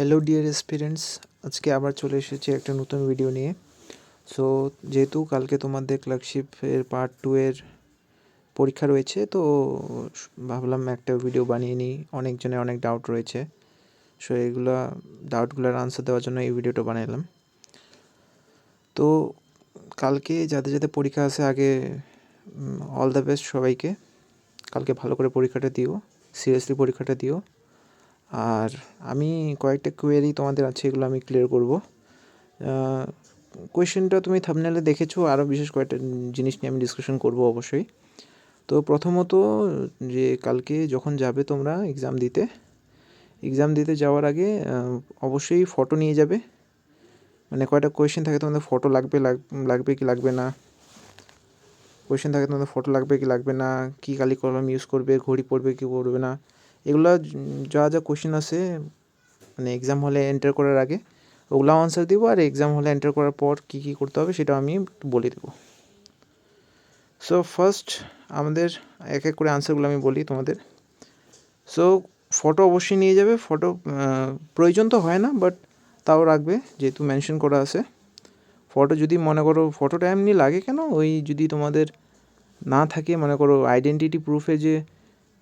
Hello dear এসপিরেন্টস, আজকে আবার চলে এসেছি একটা নতুন ভিডিও নিয়ে। সো যেহেতু কালকে তোমাদের ক্লার্কশিপের পার্ট 2 এর পরীক্ষা রয়েছে, তো ভাবলাম একটা ভিডিও বানিয়ে নিই। অনেকজনের অনেক ডাউট রয়েছে, সো এগুলো ডাউটগুলোর আনসার দেওয়ার জন্য এই ভিডিওটা বানালাম। তো কালকে যাদের যাদের পরীক্ষা আছে, আগে অল দ্য বেস্ট সবাইকে। কালকে ভালো করে পরীক্ষাটা দিও, সিরিয়াসলি পরীক্ষাটা দিও। আর আমি কয়েকটা কোয়েরি তোমাদের আছে, এগুলো আমি ক্লিয়ার করব। কোয়েশ্চেনটা তুমি থাম্বনেলে দেখেছো, আরও বিশেষ কয়েকটা জিনিস নিয়ে আমি ডিসকাশন করব অবশ্যই। তো প্রথমত, যে কালকে যখন যাবে তোমরা এক্সাম দিতে যাওয়ার আগে অবশ্যই ফটো নিয়ে যাবে। মানে কয়টা কোয়েশ্চেন থাকে তোমাদের ফটো লাগবে কি লাগবে না, কোয়েশ্চেন থাকে তোমাদের ফটো লাগবে কি লাগবে না, কী কালি কলম ইউজ করবে, ঘড়ি পড়বে কি পড়বে না, এগুলো যা যা কোয়েশ্চেন আছে মানে এক্সাম হলে এন্টার করার আগে ওগুলো আনসার দিব। আর এক্সাম হলে এন্টার করার পর কী কী করতে হবে সেটা আমি বলে দেবো। সো ফার্স্ট আমাদের এক এক করে আনসারগুলো আমি বলি তোমাদের। সো ফটো অবশ্যই নিয়ে যাবে। ফটো প্রয়োজন তো হয় না, বাট তাও রাখবে যেহেতু মেনশন করা আছে। ফটো যদি মনে করো ফটোটা এমনি লাগে কেন, ওই যদি তোমাদের না থাকে, মনে করো আইডেন্টিটি প্রুফে যে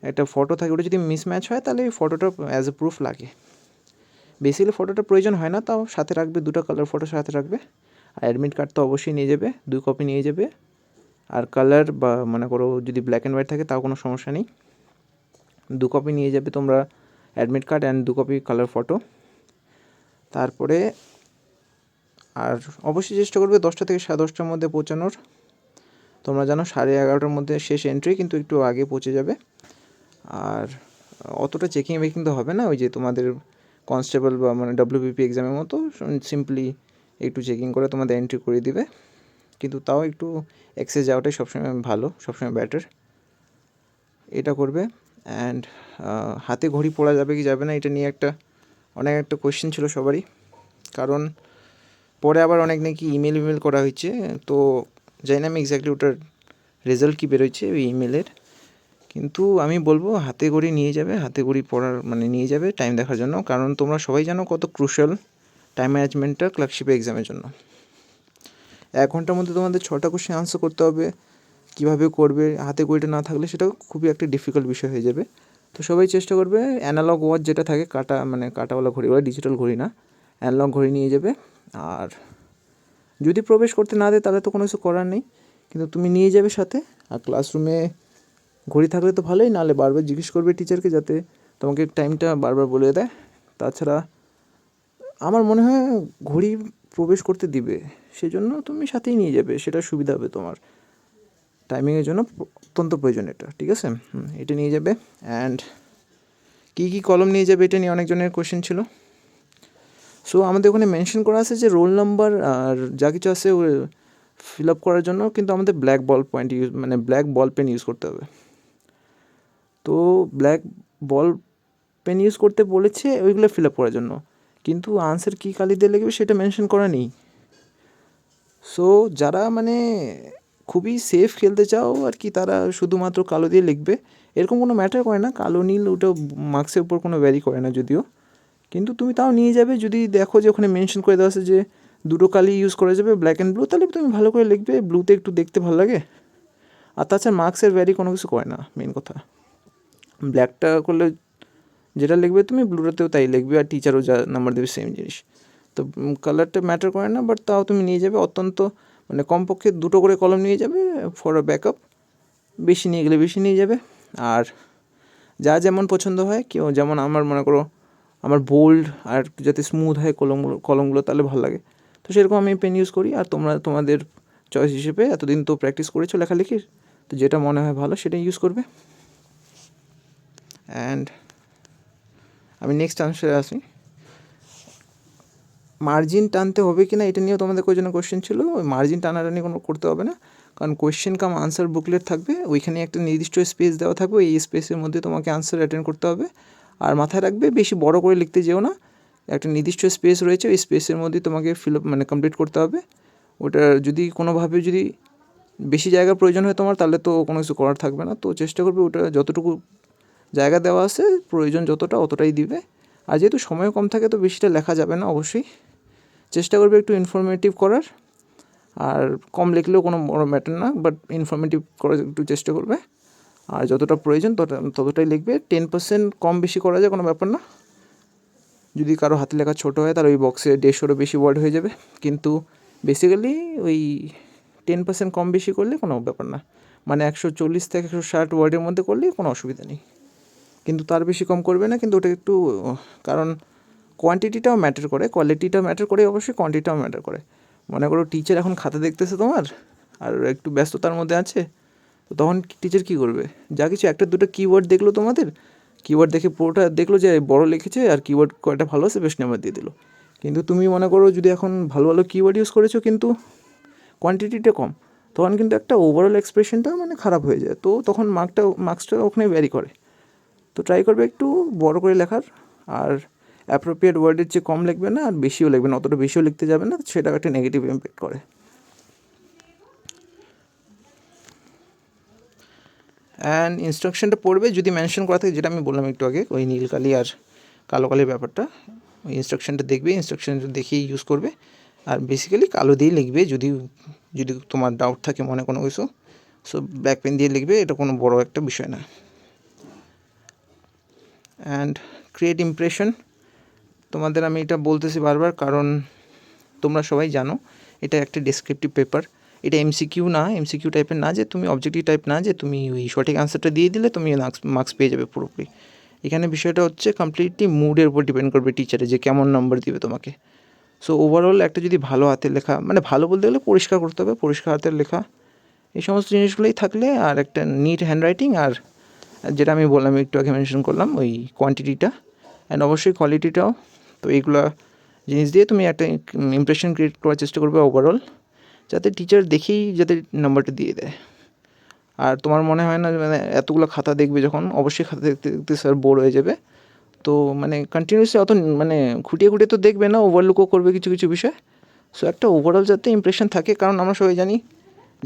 একটা ফটো থাকে, ওটা যদি মিসম্যাচ হয় তাহলে এই ফটোটা অ্যাজ এ প্রুফ লাগে। বেসিক্যালি ফটোটা প্রয়োজন হয় না, তাও সাথে রাখবে, দুটো কালার ফটো সাথে রাখবে। আর অ্যাডমিট কার্ড তো অবশ্যই নিয়ে যাবে, 2 কপি নিয়ে যাবে। আর কালার বা মনে করো যদি ব্ল্যাক অ্যান্ড হোয়াইট থাকে তাও কোনো সমস্যা নেই, 2 কপি নিয়ে যাবে তোমরা admit card and 2 copy colour photo. তারপরে আর অবশ্যই চেষ্টা করবে 10টা থেকে 10:30টার মধ্যে পৌঁছানোর। তোমরা জানো 11:30টার মধ্যে শেষ এন্ট্রি, কিন্তু একটু আগে পৌঁছে যাবে। আর অতটা চেকিং বেকিং তো হবে না, ওই যে তোমাদের কনস্টেবল বা মানে WBP এক্সামের মতো সিম্পলি একটু চেকিং করে তোমাদের এন্ট্রি করে দিবে। কিন্তু তাও একটু এক্সেস যাওয়াটাই সবসময় ভালো, সবসময় বেটার, এটা করবে। অ্যান্ড হাতে ঘড়ি পরা যাবে কি যাবে না, এটা নিয়ে অনেক একটা কোয়েশ্চেন ছিল সবারই। কারণ পরে আবার অনেক নাকি ইমেল করা হয়েছে, তো জানি না আমি এক্স্যাক্টলি ওটার রেজাল্ট কী বেরোচ্ছে ওই ইমেলের। কিন্তু আমি বলবো হাতে ঘড়ি নিয়ে যাবে, হাতে ঘড়ি পড়ার মানে নিয়ে যাবে টাইম দেখার জন্য। কারণ তোমরা সবাই জানো কত ক্রুশাল টাইম ম্যানেজমেন্টটা ক্লার্কশিপের এক্সামের জন্য। 1 ঘন্টার মধ্যে তোমাদের 6টা কোয়েশ্চেন আনসার করতে হবে। কীভাবে করবে, হাতে ঘড়িটা না থাকলে সেটা খুবই একটা ডিফিকাল্ট বিষয় হয়ে যাবে। তো সবাই চেষ্টা করবে অ্যানালগ ওয়াচ যেটা থাকে, মানে কাঁটাওয়ালা ঘড়ি, ওরা ডিজিটাল ঘড়ি না, অ্যানালগ ঘড়ি নিয়ে যাবে। আর যদি প্রবেশ করতে না দেয় তাহলে তো কোনো কিছু করার নেই, কিন্তু তুমি নিয়ে যাবে সাথে। আর ক্লাসরুমে ঘড়ি থাকলে তো ভালোই, নাহলে বারবার জিজ্ঞেস করবে টিচারকে যাতে তোমাকে টাইমটা বারবার বলে দেয়। তাছাড়া আমার মনে হয় ঘড়ি প্রবেশ করতে দিবে, সেজন্য তুমি সাথেই নিয়ে যাবে, সেটা সুবিধা হবে তোমার টাইমিংয়ের জন্য, অত্যন্ত প্রয়োজন এটা, ঠিক আছে? এটা নিয়ে যাবে। অ্যান্ড কী কী কলম নিয়ে যাবে এটা নিয়ে অনেকজনের কোয়েশ্চেন ছিল। সো আমাদের ওখানে মেনশন করা আছে যে রোল নাম্বার আর যা কিছু আছে ফিল আপ করার জন্য কিন্তু আমাদের ব্ল্যাক বল পেন ইউজ করতে হবে। তো ব্ল্যাক বল পেন ইউজ করতে বলেছে ওইগুলো ফিল আপ করার জন্য, কিন্তু আনসার কী কালি দিয়ে লিখবে সেটা মেনশন করা নেই। সো যারা মানে খুবই সেফ খেলতে চাও আর কি, তারা শুধুমাত্র কালো দিয়ে লিখবে, এরকম কোনো ম্যাটার করে না, কালো নীল ওটা মার্কসের উপর কোনো ভ্যারি করে না যদিও। কিন্তু তুমি তাও নিয়ে যাবে, যদি দেখো যে ওখানে মেনশন করে দেওয়া আছে যে 2টো কালি ইউজ করা যাবে, ব্ল্যাক অ্যান্ড ব্লু, তাহলে তুমি ভালো করে লিখবে, ব্লুতে একটু দেখতে ভালো লাগে। আর তাছাড়া মার্কসের ভ্যারি কোনো কিছু করে না, মেন কথা। ব্ল্যাকটা করলে যেটা লিখবে তুমি, ব্লুটাতেও তাই লিখবে, আর টিচারও যা নাম্বার দেবে সেম জিনিস। তো কালারটা ম্যাটার করে না, বাট তাও তুমি নিয়ে যাবে অত্যন্ত, মানে কমপক্ষে 2টো করে কলম নিয়ে যাবে ফর আ ব্যাকআপ। বেশি নিয়ে গেলে বেশি নিয়ে যাবে। আর যা যেমন পছন্দ হয়, কেউ যেমন আমার মনে করো আমার বোল্ড আর যাতে স্মুথ হয় কলমগুলো তাহলে ভালো লাগে, তো সেরকম আমি পেন ইউজ করি। আর তোমরা তোমাদের চয়েস হিসেবে এতদিন তো প্র্যাকটিস করেছো লেখালেখির, তো যেটা মনে হয় ভালো সেটাই ইউজ করবে। অ্যান্ড আমি নেক্সট আনসারে আসি। মার্জিন টানতে হবে কি না এটা নিয়েও তোমাদের কয়েকজনের কোয়েশ্চেন ছিল। ওই মার্জিন টানাটানি কোনো করতে হবে না, কারণ কোয়েশ্চেন কাম আনসার বুকলেট থাকবে, ওইখানে একটা নির্দিষ্ট স্পেস দেওয়া থাকবে, এই স্পেসের মধ্যে তোমাকে আনসার অ্যাটেন্ড করতে হবে। আর মাথায় রাখবে বেশি বড় করে লিখতে যেও না, একটা নির্দিষ্ট স্পেস রয়েছে, ওই স্পেসের মধ্যে তোমাকে ফিল আপ মানে কমপ্লিট করতে হবে। ওটা যদি কোনোভাবে যদি বেশি জায়গার প্রয়োজন হয় তোমার, তাহলে তো কোনো কিছু করার থাকবে না। তো চেষ্টা করবে ওটা যতটুকু জায়গা দেওয়া আছে প্রয়োজন যতটা অতটাই দিবে। আর যেহেতু সময় কম থাকে তো বেশিটা লেখা যাবে না, অবশ্যই চেষ্টা করবে একটু ইনফরমেটিভ করার, আর কম লিখলেও কোনো বড় ম্যাটার না, বাট ইনফরমেটিভ করার একটু চেষ্টা করবে, আর যতটা প্রয়োজন ততটাই লিখবে। 10% কম বেশি করা যায়, কোনো ব্যাপার না। যদি কারো হাতে লেখা ছোটো হয় তার ওই বক্সে 150-এরও বেশি ওয়ার্ড হয়ে যাবে, কিন্তু বেসিক্যালি ওই 10% কম বেশি করলে কোনো ব্যাপার না, মানে 140 থেকে 160 ওয়ার্ডের মধ্যে করলেই কোনো অসুবিধা নেই, কিন্তু তার বেশি কম করবে না। কিন্তু ওটা একটু, কারণ কোয়ান্টিটিটাও ম্যাটার করে, কোয়ালিটিটাও ম্যাটার করে, অবশ্যই কোয়ান্টিটিটাও ম্যাটার করে। মনে করো টিচার এখন খাতা দেখতেছে তোমার, আর একটু ব্যস্ততার মধ্যে আছে, তো তখন টিচার কী করবে, যা কিছু একটা দুটো কিওয়ার্ড দেখলো তোমাদের, কিওয়ার্ড দেখে পুরোটা দেখলো যে বড় লিখেছে আর কিওয়ার্ড কয়টা ভালো আছে বেশ নাম্বার দিয়ে দিল। কিন্তু তুমি মনে করো যদি এখন ভালো ভালো কিওয়ার্ড ইউজ করেছো কিন্তু কোয়ান্টিটিটা কম, তখন কিন্তু একটা ওভারঅল এক্সপ্রেশনটা মানে খারাপ হয়ে যায়, তো তখন মার্কসটা ওখানে ভ্যারি করে। তো ট্রাই করবে একটু বড় করে লেখার, আর অ্যাপ্রোপ্রিয়েট ওয়ার্ডের চেয়ে কম লিখবে না, আর বেশিও লিখবে না, অতটা বেশিও লিখতে যাবে না, সেটা একটা নেগেটিভ ইম্প্যাক্ট করে। অ্যান্ড ইনস্ট্রাকশনটা পড়বে যদি মেনশন করা থাকে, যেটা আমি বললাম একটু আগে, ওই নীল কালি আর কালো কালির ব্যাপারটা, ওই ইনস্ট্রাকশনটা দেখবে, ইনস্ট্রাকশনটা দেখেই ইউজ করবে, আর বেসিক্যালি কালো দিয়ে লিখবে যদি তোমার ডাউট থাকে মনে কোনো কিছু, সো ব্ল্যাক পেন দিয়ে লিখবে, এটা কোনো বড় একটা বিষয় না। অ্যান্ড ক্রিয়েট ইমপ্রেশন, তোমাদের আমি এটা বলতেছি বারবার, কারণ তোমরা সবাই জানো এটা একটা ডেসক্রিপটিভ পেপার, এটা এমসিকিউ না, এমসিকিউ টাইপের না, যে তুমি অবজেক্টিভ টাইপ না, যে তুমি ওই সঠিক আনসারটা দিয়ে দিলে তুমি মার্কস পেয়ে যাবে পুরোপুরি। এখানে বিষয়টা হচ্ছে কমপ্লিটলি মুডের উপর ডিপেন্ড করবে টিচারে, যে কেমন নাম্বার দিবে তোমাকে। সো ওভারঅল একটা যদি ভালো হাতের লেখা, মানে ভালো বলতে গেলে পরিষ্কার করতে হবে, পরিষ্কার হাতের লেখা, এই সমস্ত জিনিসগুলোই থাকলে, আর একটা নিট হ্যান্ডরাইটিং, আর যেটা আমি বললাম একটু আগে মেনশন করলাম ওই কোয়ান্টিটিটা, অ্যান্ড অবশ্যই কোয়ালিটিটাও, তো এইগুলো জিনিস দিয়ে তুমি একটা ইমপ্রেশন ক্রিয়েট করার চেষ্টা করবে ওভারঅল, যাতে টিচার দেখেই যাতে নাম্বারটা দিয়ে দেয়। আর তোমার মনে হয় না মানে এতগুলো খাতা দেখবে যখন, অবশ্যই খাতা দেখতে দেখতে স্যার বোর হয়ে যাবে, তো মানে কন্টিনিউসলি অত মানে খুঁটিয়ে খুঁটিয়ে তো দেখবে না, ওভারলুকও করবে কিছু কিছু বিষয়। সো একটা ওভারঅল যাতে ইমপ্রেশন থাকে, কারণ আমরা সবাই জানি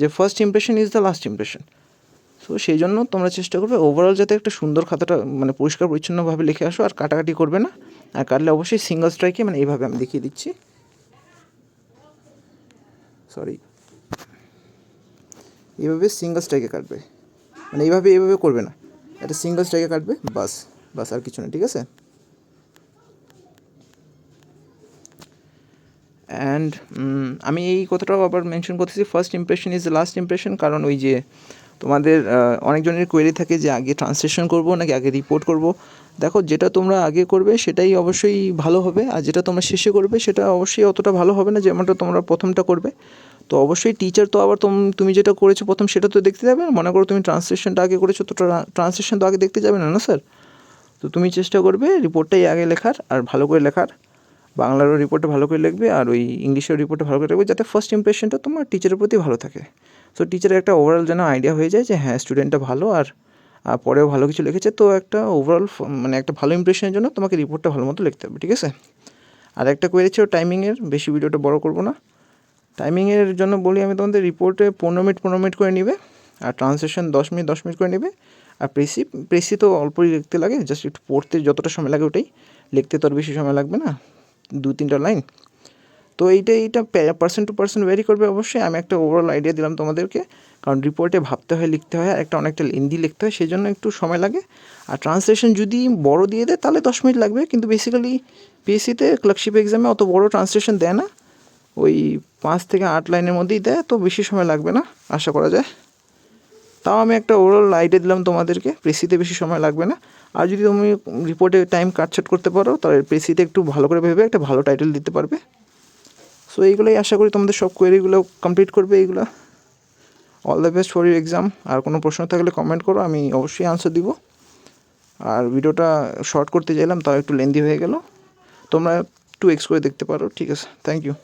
যে first impression is the last impression. So সেই জন্য তোমরা চেষ্টা করবে ওভারঅল যাতে একটা সুন্দর খাতাটা মানে পরিষ্কার পরিচ্ছন্নভাবে লিখে আসো, আর কাটাকাটি করবে না, আর কাটলে অবশ্যই সিঙ্গল স্ট্রাইকে, মানে এইভাবে আমি দেখিয়ে দিচ্ছি, সরি, এইভাবে সিঙ্গল স্ট্রাইকে কাটবে, মানে এইভাবে করবে না, একটা সিঙ্গল স্ট্রাইকে কাটবে, বাস বাস, আর কিছু না, ঠিক আছে। অ্যান্ড আমি এই কথাটাও আবার মেনশন করতেছি, first impression is the last impression, কারণ ওই যে তোমাদের অনেকজনের কোয়েরি থাকে যে আগে ট্রান্সলেশন করব নাকি আগে রিপোর্ট করব। দেখো যেটা তোমরা আগে করবে সেটাই অবশ্যই ভালো হবে, আর যেটা তোমরা শেষে করবে সেটা অবশ্যই অতটা ভালো হবে না যেমনটা তোমরা প্রথমটা করবে। তো অবশ্যই টিচার তো আবার তুমি যেটা করেছো প্রথম সেটা তো দেখতে যাবে না, মনে করো তুমি ট্রান্সলেশনটা আগে করেছো, তো ট্রান্সলেশন তো আগে দেখতে যাবে না, না স্যার। তো তুমি চেষ্টা করবে রিপোর্টটাই আগে লেখার, আর ভালো করে লেখার, বাংলারও রিপোর্টে ভালো করে লিখবে, আর ওই ইংলিশের রিপোর্টে ভালো করে লিখবে, যাতে ফার্স্ট ইমপ্রেশনটা তোমার টিচারের প্রতি ভালো থাকে। সো টিচারের একটা ওভারঅল যেন আইডিয়া হয়ে যায় যে হ্যাঁ স্টুডেন্টটা ভালো, আর পরেও ভালো কিছু লিখেছে, তো একটা ওভারঅল মানে একটা ভালো ইমপ্রেশনের জন্য তোমাকে রিপোর্টটা ভালো মতো লিখতে হবে, ঠিক আছে। আর একটা কোয়েরি ছিল টাইমিংয়ের, বেশি ভিডিওটা বড় করবো না, টাইমিংয়ের জন্য বলি আমি তোমাদের রিপোর্টে 15 মিনিট করে নেবে, আর ট্রান্সলেশন 10 মিনিট করে নেবে, আর প্রেসি তো অল্পই লিখতে লাগে, জাস্ট একটু পড়তে যতটা সময় লাগে ওটাই, লিখতে তো আর বেশি সময় লাগবে না, 2-3টা লাইন। তো এইটা পার্সন টু পার্সন ভ্যারি করবে অবশ্যই, আমি একটা ওভারঅল আইডিয়া দিলাম তোমাদেরকে, কারণ রিপোর্টে ভাবতে হয়, লিখতে হয়, আর অনেকটা লেন্দি লিখতে হয়, সেই জন্য একটু সময় লাগে। আর ট্রান্সলেশন যদি বড় দিয়ে দেয় তাহলে 10 মিনিট লাগবে, কিন্তু বেসিক্যালি পিএসসিতে ক্লার্কশিপ এক্সামে অত বড় ট্রান্সলেশন দেয় না, ওই 5 থেকে 8 লাইনের মধ্যেই দেয়, তো বেশি সময় লাগবে না আশা করা যায়। তাও আমি একটা ওভারঅল আইডিয়া দিলাম তোমাদেরকে, প্রেসিতে বেশি সময় লাগবে না। আর যদি তুমি রিপোর্টে টাইম কাটছাট করতে পারো তাহলে প্রেসিতে একটু ভালো করে ভেবে একটা ভালো টাইটেল দিতে পারবে। সো এইগুলোই আশা করি তোমাদের সব কোয়েরিগুলো কমপ্লিট করবে এইগুলো। All the best for your exam. আর কোনো প্রশ্ন থাকলে কমেন্ট করো, আমি অবশ্যই আনসার দিব। আর ভিডিওটা শর্ট করতে চাইলাম, তাও একটু লেন্দি হয়ে গেল, তোমরা 2x করে দেখতে পারো, ঠিক আছে। Thank you.